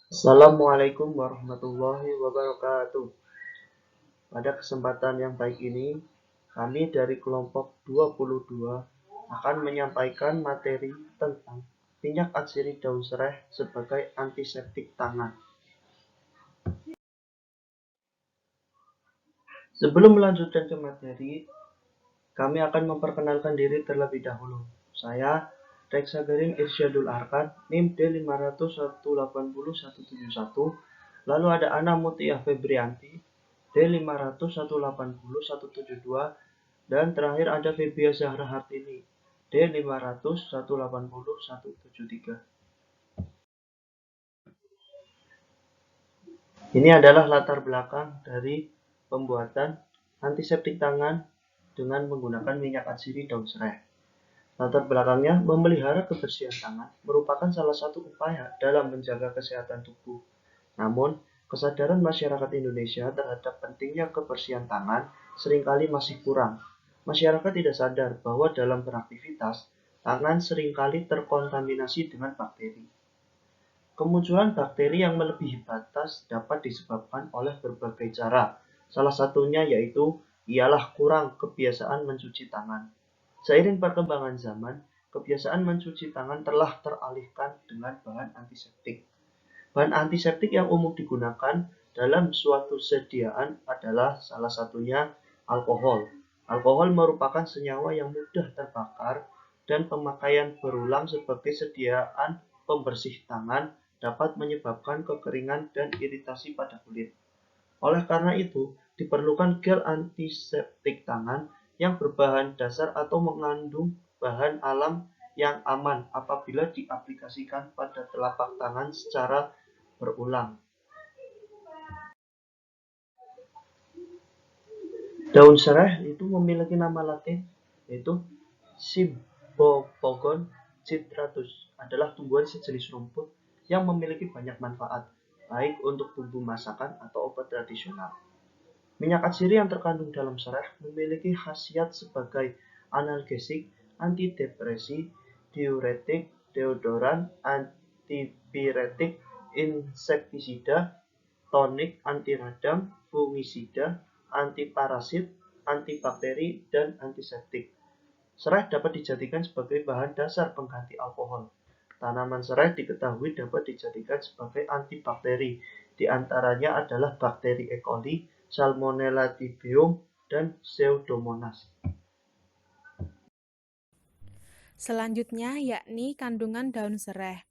Assalamualaikum warahmatullahi wabarakatuh. Pada kesempatan yang baik ini, kami dari kelompok 22 akan menyampaikan materi tentang minyak atsiri daun sereh sebagai antiseptik tangan. Sebelum melanjutkan ke materi, kami akan memperkenalkan diri terlebih dahulu. Saya Reksa Garing Irsyadul Arkan, NIM D501807171. Lalu ada Ana Mutia Febrianti, D500180172, dan terakhir ada Febia Zahra Hartini, D500180173. Ini adalah latar belakang dari pembuatan antiseptik tangan dengan menggunakan minyak atsiri daun sereh. Latar belakangnya, memelihara kebersihan tangan merupakan salah satu upaya dalam menjaga kesehatan tubuh. Namun, kesadaran masyarakat Indonesia terhadap pentingnya kebersihan tangan seringkali masih kurang. Masyarakat tidak sadar bahwa dalam beraktivitas, tangan seringkali terkontaminasi dengan bakteri. Kemunculan bakteri yang melebihi batas dapat disebabkan oleh berbagai cara. Salah satunya yaitu ialah kurang kebiasaan mencuci tangan. Seiring perkembangan zaman, kebiasaan mencuci tangan telah teralihkan dengan bahan antiseptik. Bahan antiseptik yang umum digunakan dalam suatu sediaan adalah salah satunya alkohol. Alkohol merupakan senyawa yang mudah terbakar dan pemakaian berulang sebagai sediaan pembersih tangan dapat menyebabkan kekeringan dan iritasi pada kulit. Oleh karena itu, diperlukan gel antiseptik tangan yang berbahan dasar atau mengandung bahan alam yang aman apabila diaplikasikan pada telapak tangan secara berulang. Daun sereh itu memiliki nama latin yaitu Cibbopogon citratus, adalah tumbuhan sejenis rumput yang memiliki banyak manfaat, baik untuk bumbu masakan atau obat tradisional. Minyak atsiri yang terkandung dalam sereh memiliki khasiat sebagai analgesik, antidepresi, diuretik, deodoran, antipiretik, insektisida, tonik, anti radang, fungisida, antiparasit, antibakteri, dan antiseptik. Sereh dapat dijadikan sebagai bahan dasar pengganti alkohol. Tanaman sereh diketahui dapat dijadikan sebagai antibakteri. Di antaranya adalah bakteri E. coli, Salmonella typhoon, dan Pseudomonas. Selanjutnya yakni kandungan daun sereh.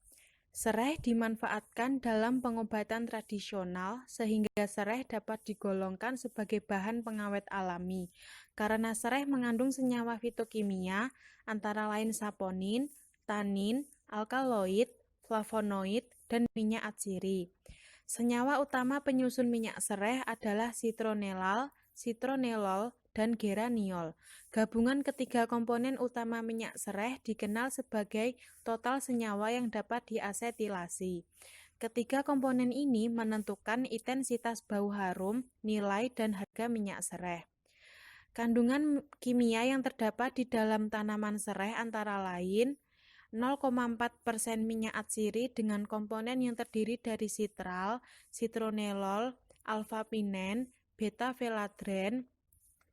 Sereh dimanfaatkan dalam pengobatan tradisional sehingga sereh dapat digolongkan sebagai bahan pengawet alami karena sereh mengandung senyawa fitokimia antara lain saponin, tanin, alkaloid, flavonoid, dan minyak atsiri. Senyawa utama penyusun minyak sereh adalah citronellal, citroneol, dan geraniol. Gabungan ketiga komponen utama minyak sereh dikenal sebagai total senyawa yang dapat diasetilasi. Ketiga komponen ini menentukan intensitas bau harum, nilai, dan harga minyak sereh. Kandungan kimia yang terdapat di dalam tanaman sereh antara lain 0,4% minyak atsiri dengan komponen yang terdiri dari sitral, citronellol, alpha-pinen, beta-veladren,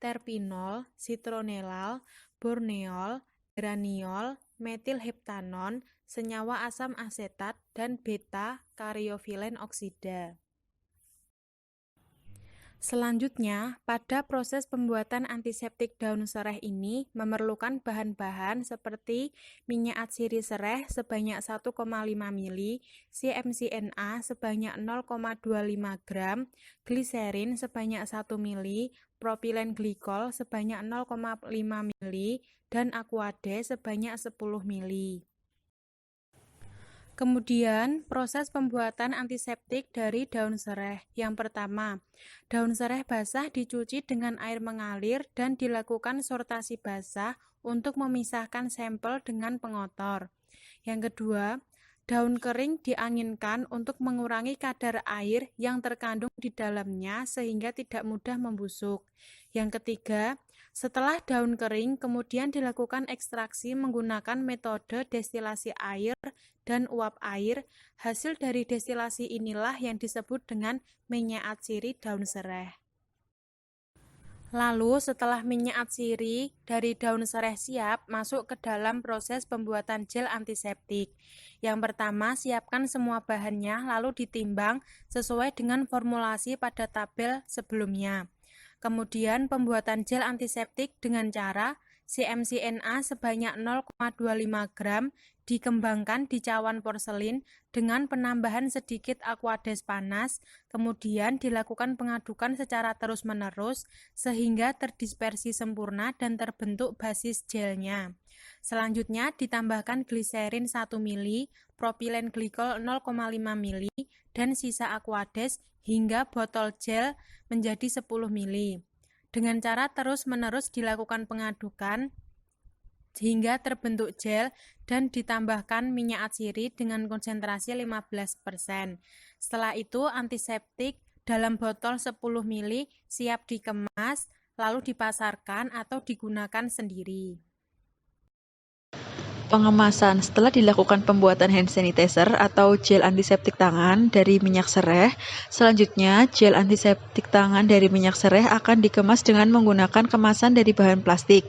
terpinol, citronellal, borneol, geraniol, metilheptanon, senyawa asam asetat, dan beta-karyofilen oksida. Selanjutnya, pada proses pembuatan antiseptik daun sereh ini memerlukan bahan-bahan seperti minyak atsiri sereh sebanyak 1,5 ml, CMCNA sebanyak 0,25 gram, gliserin sebanyak 1 ml, propilen glikol sebanyak 0,5 ml, dan aquade sebanyak 10 ml. Kemudian, proses pembuatan antiseptik dari daun sereh. Yang pertama, daun sereh basah dicuci dengan air mengalir dan dilakukan sortasi basah untuk memisahkan sampel dengan pengotor. Yang kedua, daun kering dianginkan untuk mengurangi kadar air yang terkandung di dalamnya sehingga tidak mudah membusuk. Yang ketiga, Setelah daun kering, kemudian dilakukan ekstraksi menggunakan metode destilasi air dan uap air. Hasil dari destilasi inilah yang disebut dengan minyak atsiri daun sereh. Lalu setelah minyak atsiri dari daun sereh siap, masuk ke dalam proses pembuatan gel antiseptik. Yang pertama, siapkan semua bahannya lalu ditimbang sesuai dengan formulasi pada tabel sebelumnya. Kemudian pembuatan gel antiseptik dengan cara CMCNA sebanyak 0,25 gram dikembangkan di cawan porselin dengan penambahan sedikit aquades panas, kemudian dilakukan pengadukan secara terus-menerus sehingga terdispersi sempurna dan terbentuk basis gelnya. Selanjutnya ditambahkan gliserin 1 ml, propilen glikol 0,5 ml, dan sisa aquades hingga botol gel menjadi 10 ml. Dengan cara terus-menerus dilakukan pengadukan hingga terbentuk gel dan ditambahkan minyak atsiri dengan konsentrasi 15%. Setelah itu antiseptik dalam botol 10 ml siap dikemas lalu dipasarkan atau digunakan sendiri. Pengemasan. Setelah dilakukan pembuatan hand sanitizer atau gel antiseptik tangan dari minyak sereh, selanjutnya gel antiseptik tangan dari minyak sereh akan dikemas dengan menggunakan kemasan dari bahan plastik.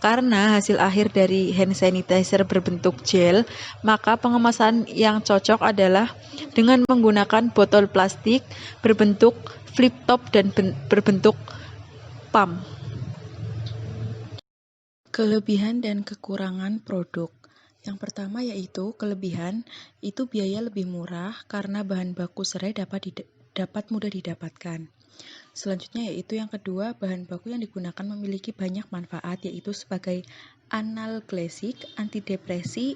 Karena hasil akhir dari hand sanitizer berbentuk gel, maka pengemasan yang cocok adalah dengan menggunakan botol plastik berbentuk flip top dan berbentuk pump. Kelebihan dan kekurangan produk. Yang pertama yaitu kelebihan itu biaya lebih murah karena bahan baku serai dapat mudah didapatkan. Selanjutnya yaitu yang kedua, bahan baku yang digunakan memiliki banyak manfaat yaitu sebagai analgesik, antidepresi,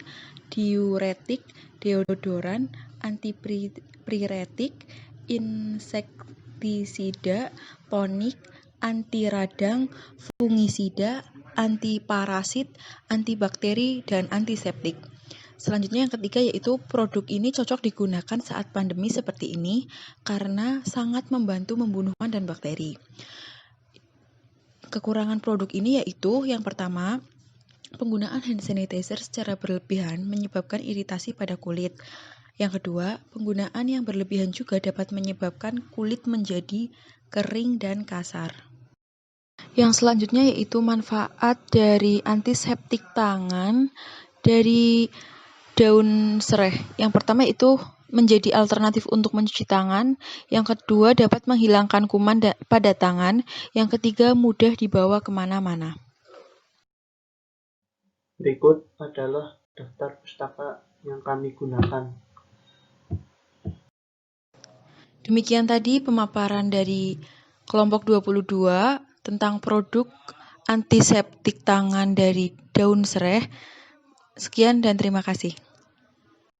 diuretik, deodoran, antipiretik, insektisida, tonik, anti radang, fungisida, antiparasit, antibakteri, dan antiseptik. Selanjutnya yang ketiga yaitu produk ini cocok digunakan saat pandemi seperti ini karena sangat membantu membunuh kuman dan bakteri. Kekurangan produk ini yaitu yang pertama, penggunaan hand sanitizer secara berlebihan menyebabkan iritasi pada kulit. Yang kedua, penggunaan yang berlebihan juga dapat menyebabkan kulit menjadi kering dan kasar. Yang selanjutnya yaitu manfaat dari antiseptik tangan dari daun sereh. Yang pertama itu menjadi alternatif untuk mencuci tangan. Yang kedua dapat menghilangkan kuman pada tangan. Yang ketiga mudah dibawa kemana-mana. Berikut adalah daftar pustaka yang kami gunakan. Demikian tadi pemaparan dari kelompok 22 tentang produk antiseptik tangan dari daun sereh. Sekian dan terima kasih.